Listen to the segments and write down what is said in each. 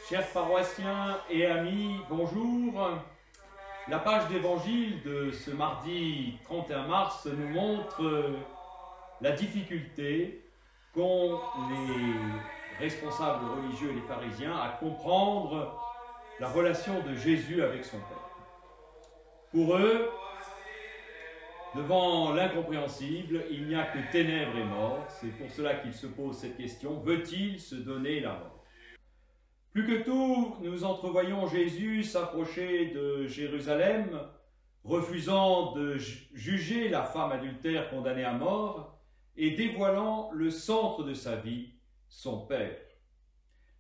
Chers paroissiens et amis, bonjour. La page d'évangile de ce mardi 31 mars nous montre la difficulté qu'ont les responsables religieux et les pharisiens à comprendre la relation de Jésus avec son Père. Pour eux, devant l'incompréhensible, il n'y a que ténèbres et mort. C'est pour cela qu'ils se posent cette question: veut-il se donner la mort? Plus que tout, nous entrevoyons Jésus s'approcher de Jérusalem, refusant de juger la femme adultère condamnée à mort et dévoilant le centre de sa vie, son Père.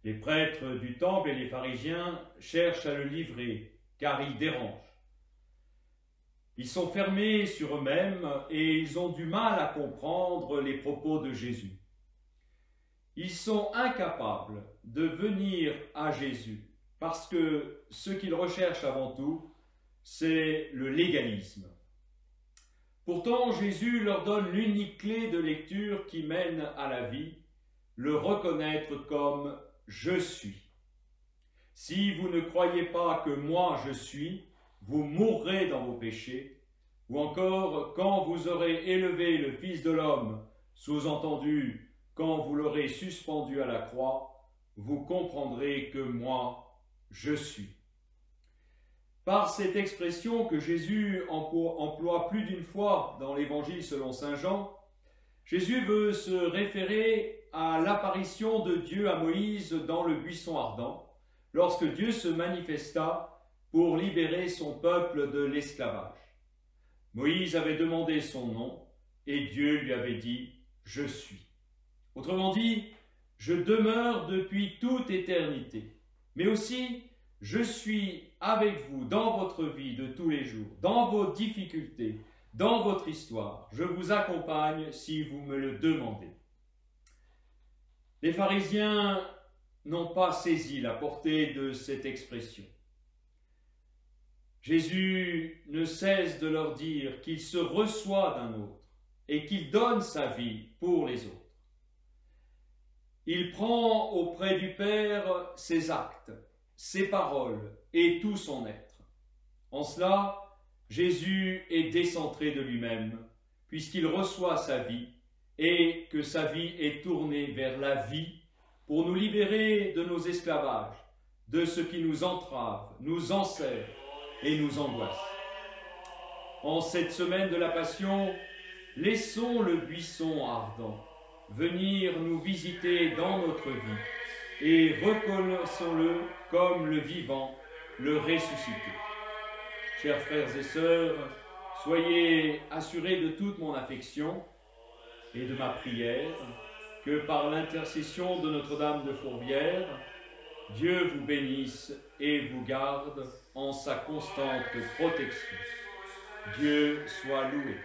Les prêtres du temple et les pharisiens cherchent à le livrer, car il dérange. Ils sont fermés sur eux-mêmes et ils ont du mal à comprendre les propos de Jésus. Ils sont incapables de venir à Jésus parce que ce qu'ils recherchent avant tout, c'est le légalisme. Pourtant, Jésus leur donne l'unique clé de lecture qui mène à la vie, le reconnaître comme « je suis ». Si vous ne croyez pas que moi je suis, vous mourrez dans vos péchés, ou encore quand vous aurez élevé le Fils de l'homme, sous-entendu quand vous l'aurez suspendu à la croix, vous comprendrez que moi je suis. Par cette expression que Jésus emploie plus d'une fois dans l'Évangile selon saint Jean, Jésus veut se référer à l'apparition de Dieu à Moïse dans le buisson ardent, lorsque Dieu se manifesta pour libérer son peuple de l'esclavage. Moïse avait demandé son nom et Dieu lui avait dit « Je suis ». Autrement dit, je demeure depuis toute éternité, mais aussi je suis avec vous dans votre vie de tous les jours, dans vos difficultés, dans votre histoire. Je vous accompagne si vous me le demandez. Les pharisiens n'ont pas saisi la portée de cette expression. Jésus ne cesse de leur dire qu'il se reçoit d'un autre et qu'il donne sa vie pour les autres. Il prend auprès du Père ses actes, ses paroles et tout son être. En cela, Jésus est décentré de lui-même, puisqu'il reçoit sa vie et que sa vie est tournée vers la vie pour nous libérer de nos esclavages, de ce qui nous entrave, nous enserre et nous angoisse. En cette semaine de la Passion, laissons le buisson ardent venir nous visiter dans notre vie et reconnaissons-le comme le vivant, le ressuscité. Chers frères et sœurs, soyez assurés de toute mon affection et de ma prière, que par l'intercession de Notre-Dame de Fourvière, Dieu vous bénisse et vous garde en sa constante protection. Dieu soit loué.